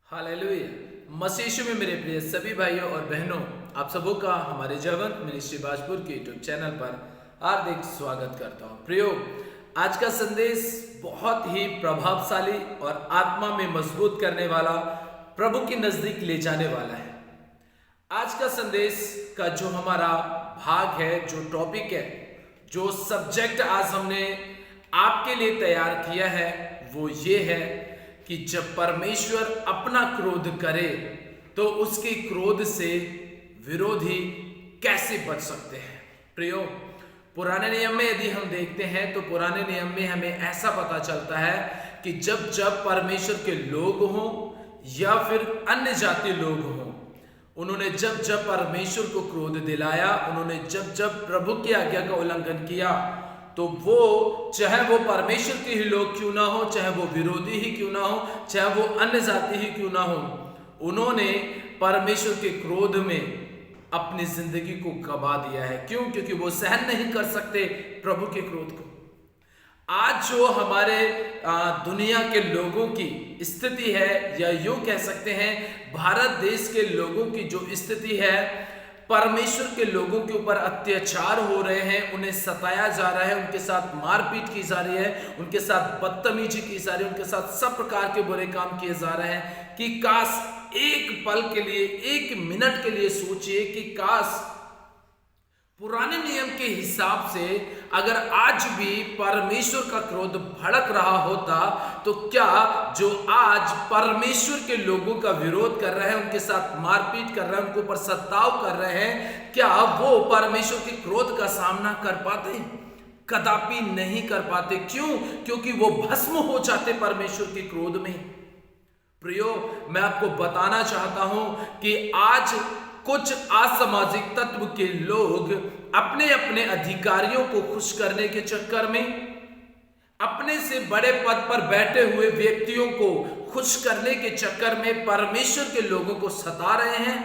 Hallelujah. मसीह यीशु में मेरे प्रिय सभी भाइयों और बहनों, आप सबों का हमारे जवन मिनिस्ट्री बाजपुर के यूट्यूब चैनल पर हार्दिक स्वागत करता हूँ। प्रियो, आज का संदेश बहुत ही प्रभावशाली और आत्मा में मजबूत करने वाला, प्रभु के नजदीक ले जाने वाला है। आज का संदेश का जो हमारा भाग है, जो टॉपिक है, जो सब्जेक्ट आज हमने आपके लिए तैयार किया है, वो ये है कि जब परमेश्वर अपना क्रोध करे तो उसके क्रोध से विरोधी कैसे बच सकते हैं। प्रियो, पुराने नियम में यदि हम देखते हैं तो पुराने नियम में हमें ऐसा पता चलता है कि जब जब परमेश्वर के लोग हों या फिर अन्य जाति लोग हों, उन्होंने जब जब परमेश्वर को क्रोध दिलाया, उन्होंने जब जब प्रभु की आज्ञा का उल्लंघन किया, तो वो चाहे वो परमेश्वर के ही लोग क्यों ना हो, चाहे वो विरोधी ही क्यों ना हो, चाहे वो अन्य जाति ही क्यों ना हो, उन्होंने परमेश्वर के क्रोध में अपनी जिंदगी को गवा दिया है। क्यों? क्योंकि वो सहन नहीं कर सकते प्रभु के क्रोध को। आज जो हमारे दुनिया के लोगों की स्थिति है, या यूं कह सकते हैं भारत देश के लोगों की जो स्थिति है, परमेश्वर के लोगों के ऊपर अत्याचार हो रहे हैं, उन्हें सताया जा रहा है, उनके साथ मारपीट की जा रही है, उनके साथ बदतमीजी की जा रही है, उनके साथ सब प्रकार के बुरे काम किए जा रहे हैं कि काश एक पल के लिए, एक मिनट के लिए सोचिए कि काश पुराने नियम के हिसाब से अगर आज भी परमेश्वर का क्रोध भड़क रहा होता, तो क्या जो आज परमेश्वर के लोगों का विरोध कर रहे हैं, उनके साथ मारपीट कर रहे हैं, उनके ऊपर सताव कर रहे हैं, क्या वो परमेश्वर के क्रोध का सामना कर पाते? कदापि नहीं कर पाते। क्यों? क्योंकि वो भस्म हो जाते परमेश्वर के क्रोध में। प्रियो, मैं आपको बताना चाहता हूं कि आज कुछ असामाजिक तत्व के लोग अपने अपने अधिकारियों को खुश करने के चक्कर में, अपने से बड़े पद पर बैठे हुए व्यक्तियों को खुश करने के चक्कर में परमेश्वर के लोगों को सता रहे हैं।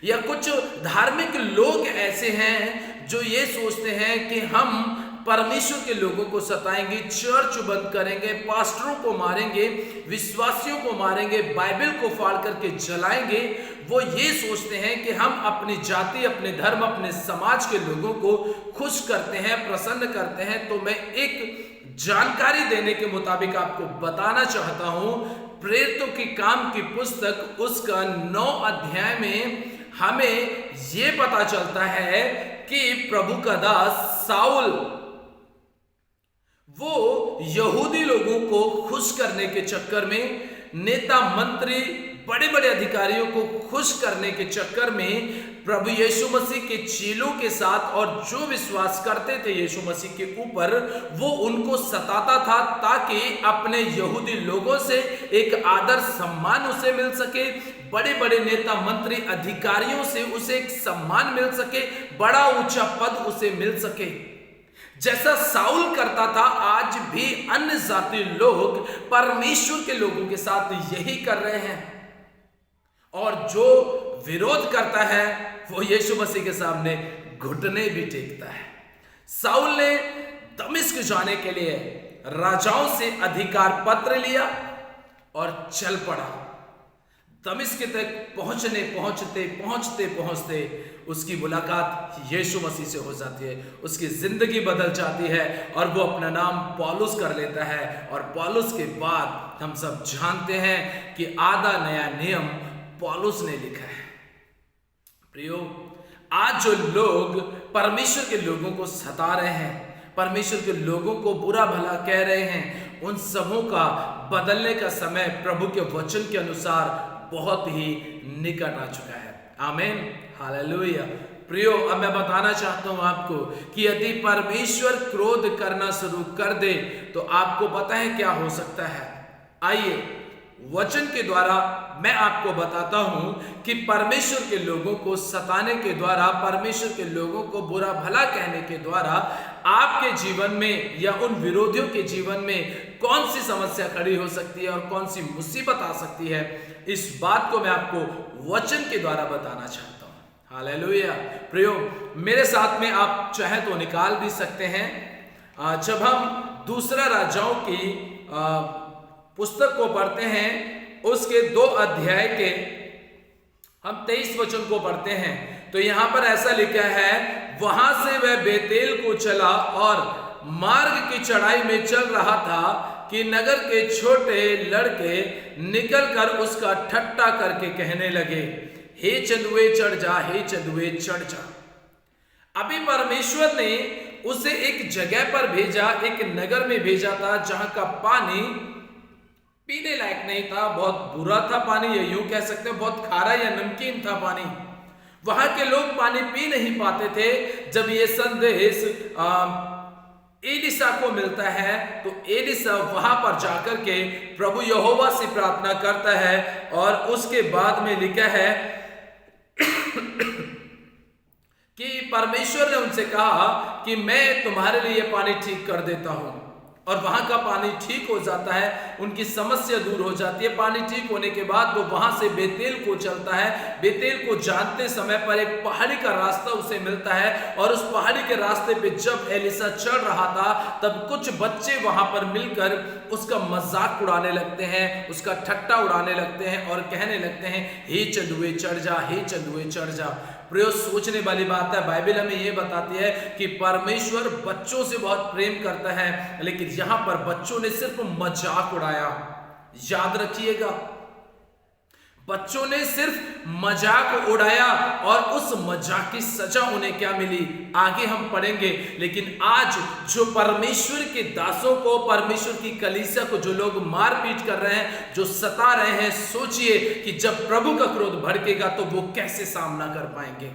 या कुछ धार्मिक लोग ऐसे हैं जो ये सोचते हैं कि हम परमेश्वर के लोगों को सताएंगे, चर्च बंद करेंगे, पास्टरों को मारेंगे, विश्वासियों को मारेंगे, बाइबल को फाड़ करके जलाएंगे। वो ये सोचते हैं कि हम अपनी जाति, अपने धर्म, अपने समाज के लोगों को खुश करते हैं, प्रसन्न करते हैं। तो मैं एक जानकारी देने के मुताबिक आपको बताना चाहता हूं, प्रेरितों की काम की पुस्तक उसका 9 अध्याय में हमें ये पता चलता है कि प्रभु का दास साउल वो यहूदी लोगों को खुश करने के चक्कर में, नेता मंत्री, बड़े बड़े अधिकारियों को खुश करने के चक्कर में प्रभु यीशु मसीह के चेलों के साथ और जो विश्वास करते थे यीशु मसीह के ऊपर, वो उनको सताता था ताकि अपने यहूदी लोगों से एक आदर सम्मान उसे मिल सके, बड़े बड़े नेता मंत्री अधिकारियों से उसे एक सम्मान मिल सके, बड़ा ऊंचा पद उसे मिल सके। जैसा साउल करता था, आज भी अन्य जाति लोग परमेश्वर के लोगों के साथ यही कर रहे हैं। और जो विरोध करता है वो यीशु मसीह के सामने घुटने भी टेकता है। साउल ने दमिश्क जाने के लिए राजाओं से अधिकार पत्र लिया और चल पड़ा। दमिश्क तक पहुंचते उसकी मुलाकात यीशु मसीह से हो जाती है, उसकी जिंदगी बदल जाती है और वो अपना नाम पौलुस कर लेता है। और पौलुस के बाद हम सब जानते हैं कि आधा नया नियम पौलुस ने लिखा है। प्रियो, आज जो लोग परमेश्वर के लोगों को सता रहे हैं, परमेश्वर के लोगों को बुरा भला कह रहे हैं, उन सबों का बदलने का समय प्रभु के वचन के अनुसार बहुत ही निकट आ चुका है। आमीन, हालेलुया। प्रियो, अब मैं बताना चाहता हूं आपको कि यदि परमेश्वर क्रोध करना शुरू कर दे तो आपको पता है क्या हो सकता है। आइए वचन के द्वारा मैं आपको बताता हूं कि परमेश्वर के लोगों को सताने के द्वारा, परमेश्वर के लोगों को बुरा भला कहने के द्वारा आपके जीवन में या उन विरोधियों के जीवन में कौन सी समस्या खड़ी हो सकती है और कौन सी मुसीबत आ सकती है, इस बात को मैं आपको वचन के द्वारा बताना चाहता हूं। हालेलुया। प्रियो, मेरे साथ में आप चाहे तो निकाल भी सकते हैं। जब हम दूसरा राजाओं की पुस्तक को पढ़ते हैं उसके 2 अध्याय के हम 23 वचन को पढ़ते हैं तो यहां पर ऐसा लिखा है, वहां से वह बेतेल को चला और मार्ग की चढ़ाई में चल रहा था कि नगर के छोटे लड़के निकलकर उसका ठट्टा करके कहने लगे, हे चंदुए चढ़ जा, हे चंदुए चढ़ जा। अभी परमेश्वर ने उसे एक जगह पर भेजा, एक नगर में भेजा था जहां का पानी पीने लायक नहीं था, बहुत बुरा था पानी, या यूं कह सकते हैं बहुत खारा या नमकीन था पानी। वहां के लोग पानी पी नहीं पाते थे। जब ये संदेश एलिसा को मिलता है तो एलिसा वहां पर जाकर के प्रभु यहोवा से प्रार्थना करता है और उसके बाद में लिखा है कि परमेश्वर ने उनसे कहा कि मैं तुम्हारे लिए पानी ठीक कर देता हूं, और वहां का पानी ठीक हो जाता है, उनकी समस्या दूर हो जाती है। पानी ठीक होने के बाद वो वहां से बेतेल को चलता है। बेतेल को जानते समय पर एक पहाड़ी का रास्ता उसे मिलता है, और उस पहाड़ी के रास्ते पे जब एलिसा चढ़ रहा था तब कुछ बच्चे वहां पर मिलकर उसका मजाक उड़ाने लगते हैं, उसका ठट्टा उड़ाने लगते हैं और कहने लगते हैं, हे चंदुए चढ़ जा, हे चंदुए चढ़ जा। प्रियो, सोचने वाली बात है, बाइबल हमें यह बताती है कि परमेश्वर बच्चों से बहुत प्रेम करता है, लेकिन यहां पर बच्चों ने सिर्फ मजाक उड़ाया। याद रखिएगा, बच्चों ने सिर्फ मजाक उड़ाया और उस मजाक की सजा उन्हें क्या मिली आगे हम पढ़ेंगे। लेकिन आज जो परमेश्वर के दासों को, परमेश्वर की कलीसिया को जो लोग मारपीट कर रहे हैं, जो सता रहे हैं, सोचिए कि जब प्रभु का क्रोध भड़केगा तो वो कैसे सामना कर पाएंगे।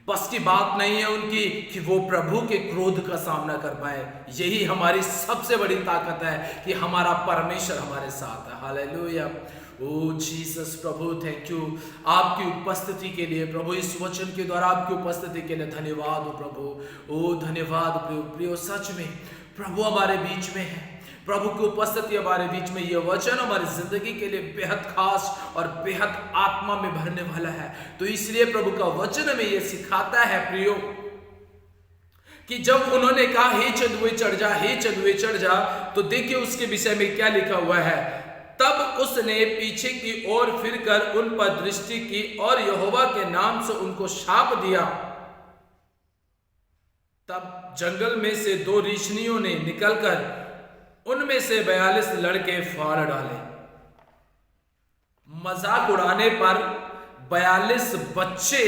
बस की बात नहीं है उनकी कि वो प्रभु के क्रोध का सामना कर पाए। यही हमारी सबसे बड़ी ताकत है कि हमारा परमेश्वर हमारे साथ है। हालेलुया। ओ जीसस प्रभु, थैंक यू आपकी उपस्थिति के लिए प्रभु, इस वचन के द्वारा आपकी उपस्थिति के लिए धन्यवाद हो प्रभु। ओ धन्यवाद प्रियो, सच में प्रभु हमारे बीच में है, प्रभु की उपस्थिति हमारे बीच में। यह वचन हमारी जिंदगी के लिए बेहद खास और बेहद आत्मा में भरने वाला है। तो इसलिए प्रभु का वचन हमें यह सिखाता है प्रियो कि जब उन्होंने कहा हे चंदुए चढ़ जा, हे चंदुए चढ़ जा, तो देखिए उसके विषय में क्या लिखा हुआ है। तब उसने पीछे की ओर फिरकर उन पर दृष्टि की और यहोवा के नाम से उनको शाप दिया। तब जंगल में से 2 रीछनियों ने निकलकर उनमें से 42 लड़के फाड़ डाले। मजाक उड़ाने पर 42 बच्चे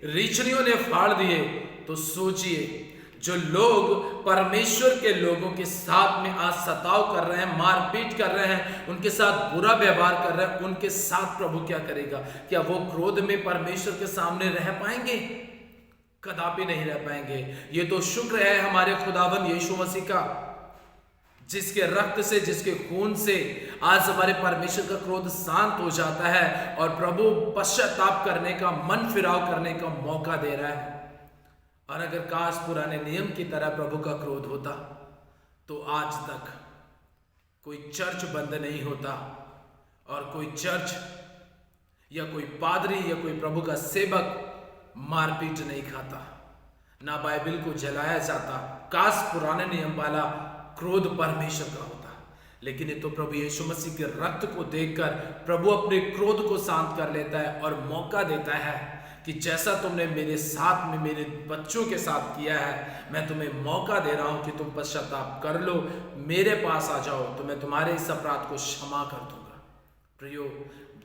रीछनियों ने फाड़ दिए। तो सोचिए, जो लोग परमेश्वर के लोगों के साथ में आज सताव कर रहे हैं, मारपीट कर रहे हैं, उनके साथ बुरा व्यवहार कर रहे हैं, उनके साथ प्रभु क्या करेगा? क्या वो क्रोध में परमेश्वर के सामने रह पाएंगे? कदापि नहीं रह पाएंगे। ये तो शुक्र है हमारे खुदावन यीशु मसीह का, जिसके रक्त से, जिसके खून से आज हमारे परमेश्वर का क्रोध शांत हो जाता है और प्रभु पश्चाताप करने का, मन फिराव करने का मौका दे रहा है। और अगर काश पुराने नियम की तरह प्रभु का क्रोध होता तो आज तक कोई चर्च बंद नहीं होता और कोई चर्च या कोई पादरी या कोई प्रभु का सेवक मारपीट नहीं खाता, ना बाइबल को जलाया जाता। काश पुराने नियम वाला क्रोध परमेश्वर का होता। लेकिन ये तो प्रभु यीशु मसीह के रक्त को देखकर प्रभु अपने क्रोध को शांत कर लेता है और मौका देता है कि जैसा तुमने मेरे साथ में, मेरे बच्चों के साथ किया है, मैं तुम्हें मौका दे रहा हूं कि तुम पश्चाताप कर लो, मेरे पास आ जाओ, तो मैं तुम्हारे इस अपराध को क्षमा कर दूंगा। प्रियो,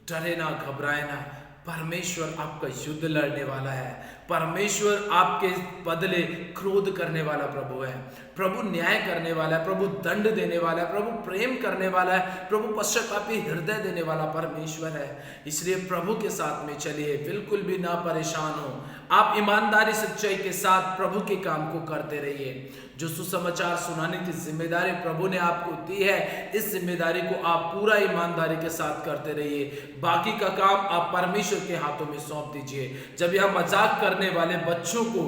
डरे ना, घबराए ना, परमेश्वर आपका युद्ध लड़ने वाला है। परमेश्वर आपके बदले क्रोध करने वाला प्रभु है। प्रभु न्याय करने वाला है, प्रभु दंड देने वाला है, प्रभु प्रेम करने वाला है, प्रभु पश्चातापी हृदय देने वाला परमेश्वर है। इसलिए प्रभु के साथ में चलिए, बिल्कुल भी ना परेशान हो। आप ईमानदारी सच्चाई के साथ प्रभु के काम को करते रहिए। जो सुसमाचार सुनाने की जिम्मेदारी प्रभु ने आपको दी है, इस जिम्मेदारी को आप पूरा ईमानदारी के साथ करते रहिए। बाकी का काम आप परमेश्वर के हाथों में सौंप दीजिए। जब यह मजाक करने वाले बच्चों को,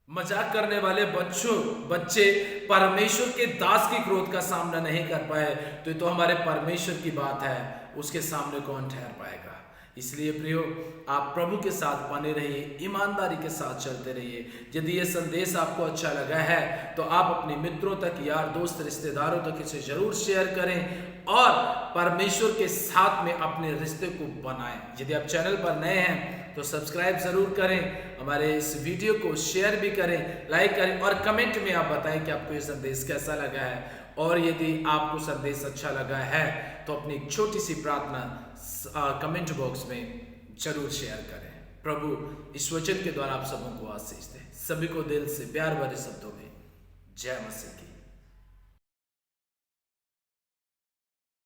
मजाक करने वाले बच्चे परमेश्वर के दास के क्रोध का सामना नहीं कर पाए, तो ये तो हमारे परमेश्वर की बात है, उसके सामने कौन ठहर पाएगा। इसलिए प्रियो, आप प्रभु के साथ बने रहिए, ईमानदारी के साथ चलते रहिए। यदि ये संदेश आपको अच्छा लगा है तो आप अपने मित्रों तक, यार दोस्त, रिश्तेदारों तक इसे जरूर शेयर करें और परमेश्वर के साथ में अपने रिश्ते को बनाएं। यदि आप चैनल पर नए हैं तो सब्सक्राइब जरूर करें, हमारे इस वीडियो को शेयर भी करें, लाइक करें और कमेंट में आप बताएं कि आपको ये संदेश कैसा लगा है। और यदि आपको संदेश अच्छा लगा है तो अपनी एक छोटी सी प्रार्थना कमेंट बॉक्स में जरूर शेयर करें। प्रभु इस वचन के द्वारा आप सबों को आशीष दे। सभी को दिल से प्यार भरे शब्दों में जय मसीह की।